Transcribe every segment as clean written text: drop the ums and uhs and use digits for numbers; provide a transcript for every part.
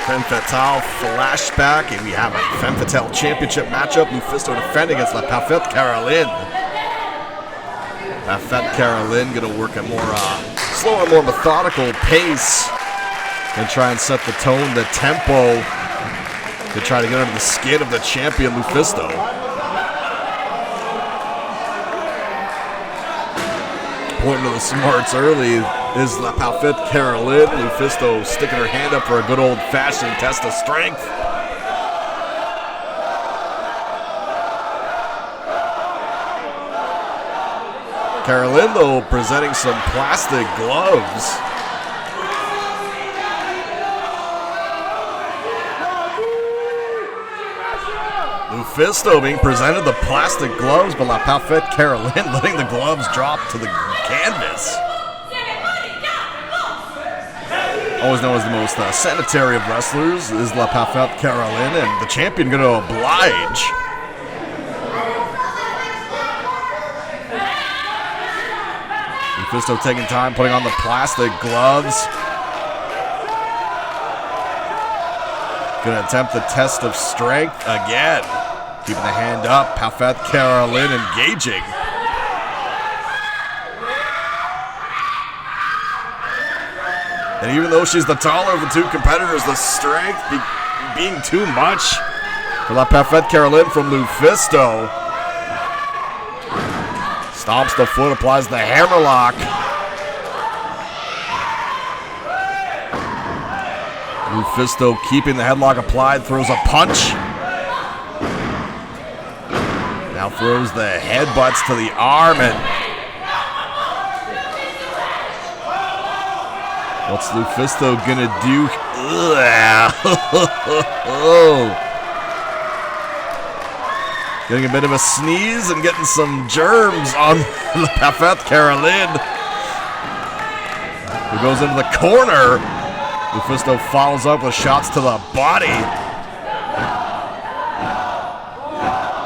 Femmes Fatales flashback, and we have a Femmes Fatales Championship matchup. Lufisto defending against La Parfaite Caroline. Parfaite Caroline going to work a more slower, more methodical pace and try and set the tone, the tempo, to try to get under the skin of the champion Lufisto. Pointing to the smarts early is La Parfaite Caroline. Lufisto sticking her hand up for a good old-fashioned test of strength. Caroline, though, presenting some plastic gloves. Lufisto being presented the plastic gloves, but La Parfaite Caroline letting the gloves drop to the canvas. Always known as the most sanitary of wrestlers is La Parfaite Caroline, and the champion going to oblige. Lufisto taking time, putting on the plastic gloves. Going to attempt the test of strength again. Keeping the hand up, Parfaite Caroline engaging. And even though she's the taller of the two competitors, the strength being too much for La Parfaite Caroline from Lufisto. Stomps the foot, applies the hammerlock. Lufisto keeping the headlock applied, throws a punch. Now throws the headbutts to the arm, and what's Lufisto gonna do? Getting a bit of a sneeze and getting some germs on La Parfaite Caroline, who goes into the corner. Lufisto follows up with shots to the body.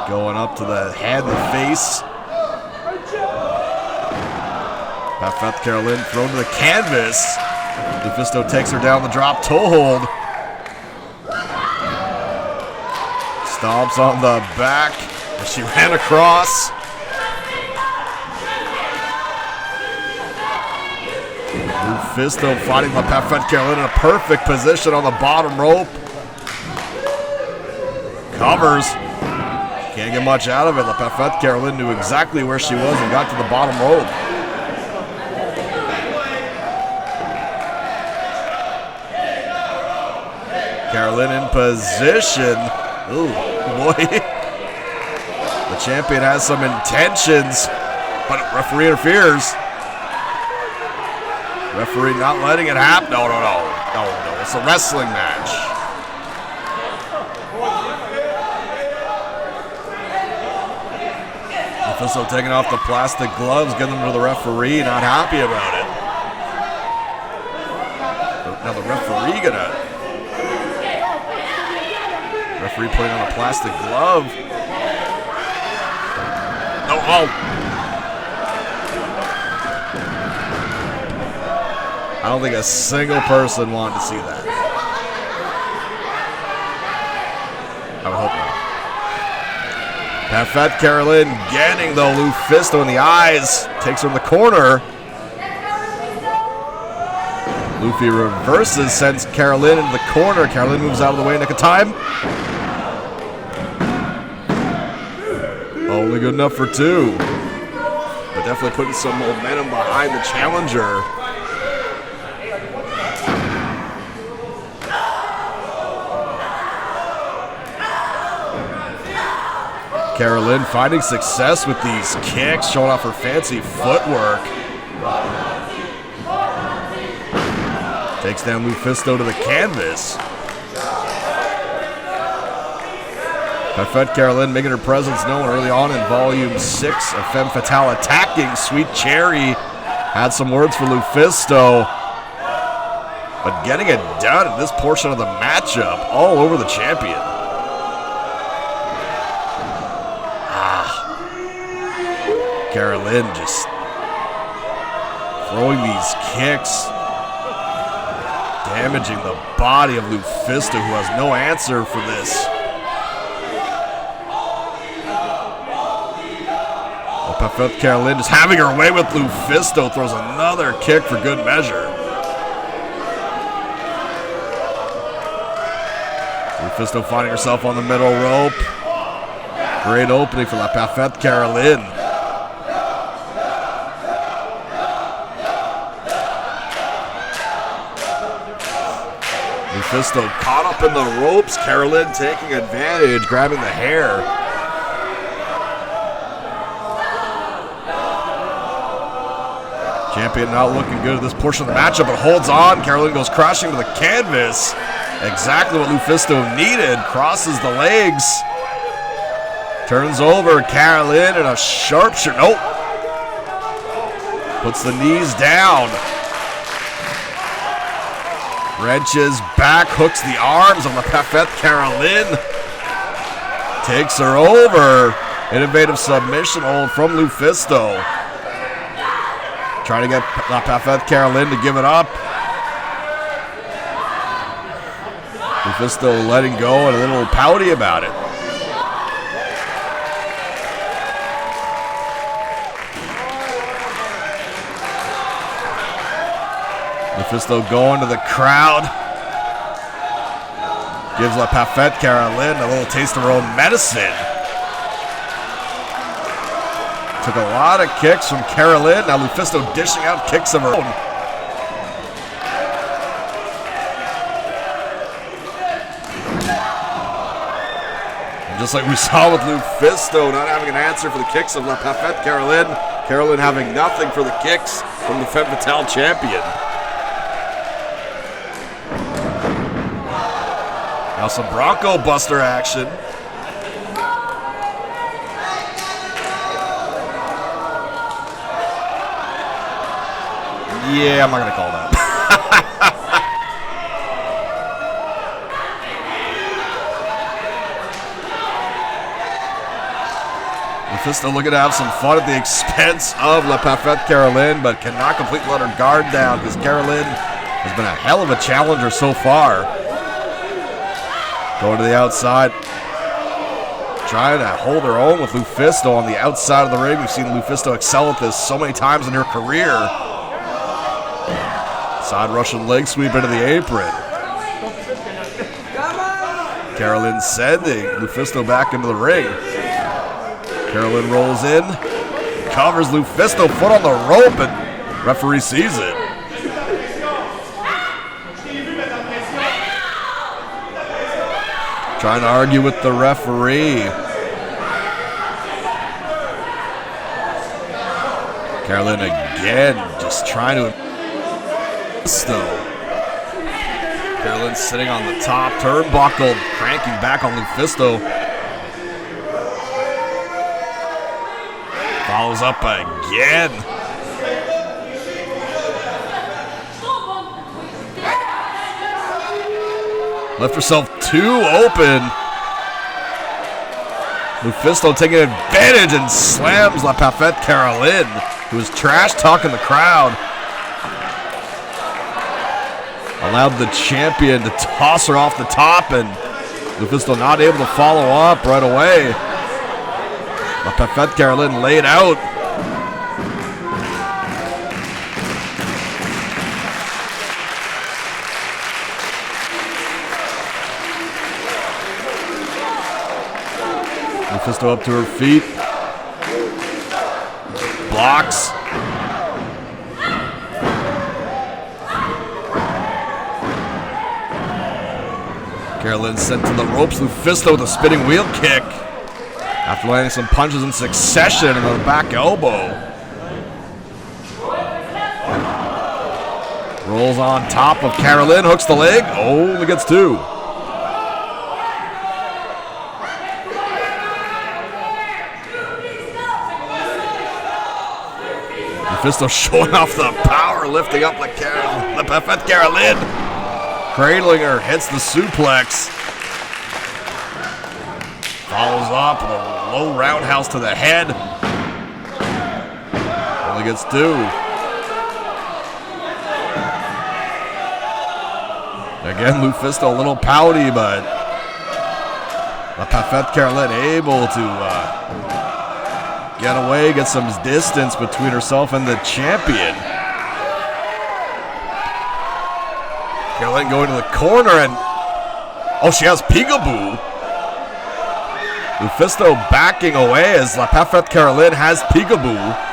Going up to the head and the face. Parfaite Caroline thrown to the canvas. Lufisto takes her down the drop toe hold. Stomps on the back as she ran across. Lufisto fighting La Parfaite Caroline in a perfect position on the bottom rope. Covers. Can't get much out of it. La Parfaite Caroline knew exactly where she was and got to the bottom rope. Caroline in position. Ooh, boy. The champion has some intentions, but referee interferes. Referee not letting it happen. No. It's a wrestling match. Lufisto taking off the plastic gloves, getting them to the referee, not happy about it. Now the referee referee putting on a plastic glove. Oh. I don't think a single person wanted to see that. I would hope not. Parfaite Caroline getting the Lufisto in the eyes. Takes her in the corner. Luffy reverses, sends Caroline into the corner. Caroline moves out of the way in nick of time. Only good enough for two. But definitely putting some momentum behind the challenger. Caroline finding success with these kicks, showing off her fancy footwork. Takes down Lufisto to the canvas. Parfaite Caroline making her presence known early on in Volume 6 of Femme Fatale attacking. Sweet Cherry had some words for Lufisto, but getting it done in this portion of the matchup, all over the champion. Caroline just throwing these kicks Damaging the body of Lufisto, who has no answer for this. Parfaite Caroline just having her way with Lufisto, throws another kick for good measure. Lufisto finding herself on the middle rope. Great opening for La Parfaite Caroline. Lufisto caught up in the ropes. Caroline taking advantage, grabbing the hair. Champion not looking good at this portion of the matchup, but holds on. Caroline goes crashing to the canvas. Exactly what Lufisto needed. Crosses the legs. Turns over Caroline in a sharpshooter. Nope. Puts the knees down. Wrenches back, hooks the arms of La Parfaite Caroline. Takes her over. Innovative submission hold from Lufisto. Trying to get La Parfaite Caroline to give it up. Lufisto letting go and a little pouty about it. Lufisto going to the crowd. Gives La Parfaite Caroline a little taste of her own medicine. Took a lot of kicks from Caroline. Now Lufisto dishing out kicks of her own. And just like we saw with Lufisto not having an answer for the kicks of La Parfaite Caroline, Caroline having nothing for the kicks from the Femmes Fatales champion. Now some Bronco Buster action. Yeah, I'm not going to call that. Lufisto looking to have some fun at the expense of La Parfaite Caroline, but cannot completely let her guard down because Caroline has been a hell of a challenger so far. Going to the outside. Trying to hold her own with Lufisto on the outside of the ring. We've seen Lufisto excel at this so many times in her career. Side Russian leg sweep into the apron. Caroline sending Lufisto back into the ring. Caroline rolls in, covers Lufisto, foot on the rope, and referee sees it. Trying to argue with the referee. Caroline again, just trying to. Caroline sitting on the top turnbuckle, cranking back on Lufisto. Follows up again. Left herself too open. Lufisto taking advantage and slams La Parfaite Caroline, who is trash talking the crowd. Allowed the champion to toss her off the top, and Lufisto not able to follow up right away. La Parfaite Caroline laid out. Lufisto up to her feet. Blocks. Caroline sent to the ropes. Lufisto with a spinning wheel kick. After landing some punches in succession and a back elbow. Rolls on top of Caroline, hooks the leg. Only gets two. Lufisto showing off the power, lifting up La Parfaite Caroline. Cradling her, hits the suplex. Follows up with a low roundhouse to the head. Only gets two. again, Lufisto a little pouty, but La Parfaite Caroline able to get away, get some distance between herself and the champion. Caroline going to the corner, and oh, she has peekaboo. Lufisto backing away as La Parfaite Caroline has peekaboo.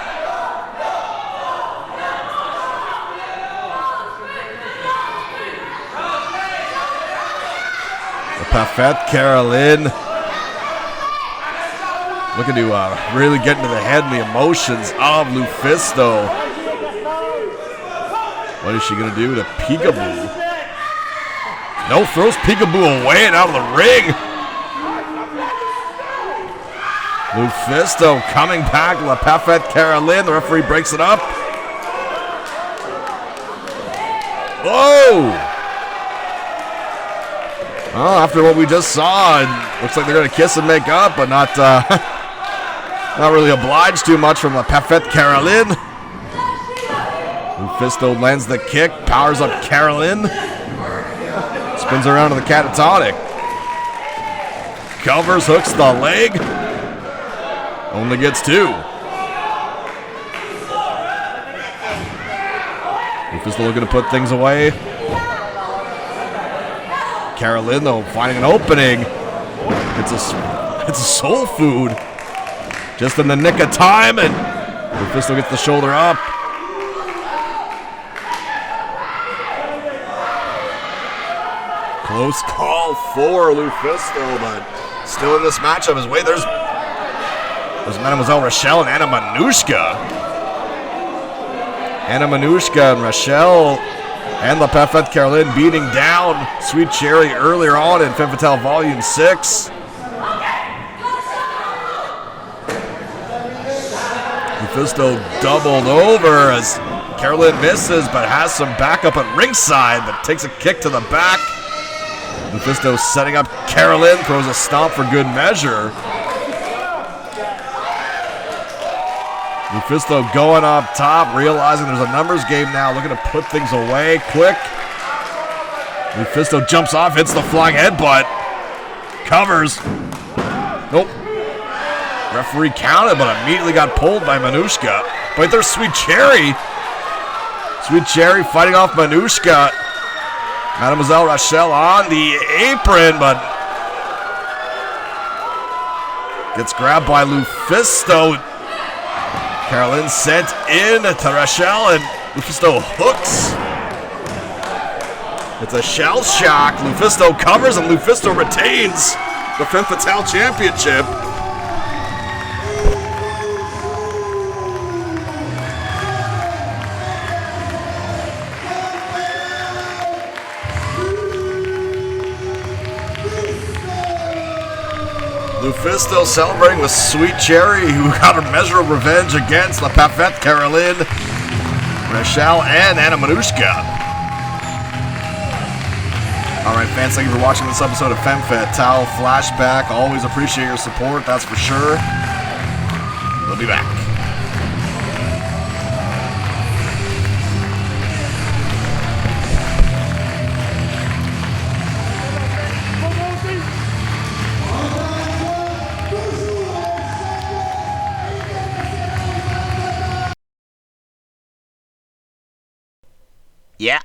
Parfaite Caroline looking to really get into the head and the emotions of Lufisto. What is she going to do to peekaboo? No, throws peekaboo away and out of the ring. Lufisto coming back. La Parfaite Caroline. The referee breaks it up. Whoa! Well, after what we just saw, it looks like they're going to kiss and make up, but not really obliged too much from La Parfaite Caroline. Lufisto lands the kick, powers up Caroline, spins around to the catatonic, covers, hooks the leg, only gets 2. Lufisto looking to put things away. Caroline, though, finding an opening. It's a soul food. Just in the nick of time, and Lufisto gets the shoulder up. Close call for Lufisto, but still in this matchup his way. There's Mademoiselle Rachel and Anna Manushka. Anna Manushka and Rachel and La Parfaite Caroline beating down Sweet Cherry earlier on in Femmes Fatales Volume 6. Lufisto doubled over as Caroline misses, but has some backup at ringside, but takes a kick to the back. Lufisto setting up Caroline, throws a stomp for good measure. Lufisto going up top, realizing there's a numbers game now, looking to put things away quick. Lufisto jumps off, hits the flying headbutt, covers. Nope. Referee counted, but immediately got pulled by Manushka. But there's Sweet Cherry. Sweet Cherry fighting off Manushka. Mademoiselle Rachel on the apron, but gets grabbed by Lufisto. Caroline sent in to Rachel, and Lufisto hooks. It's a shell shock. Lufisto covers, and Lufisto retains the Femmes Fatales Championship. Lufisto celebrating with Sweet Cherry, who got a measure of revenge against La Parfaite Caroline, Rachel, and Anna Manushka. Alright, fans, thank you for watching this episode of Femmes Fatales Flashback. Always appreciate your support, that's for sure. We'll be back. Yeah.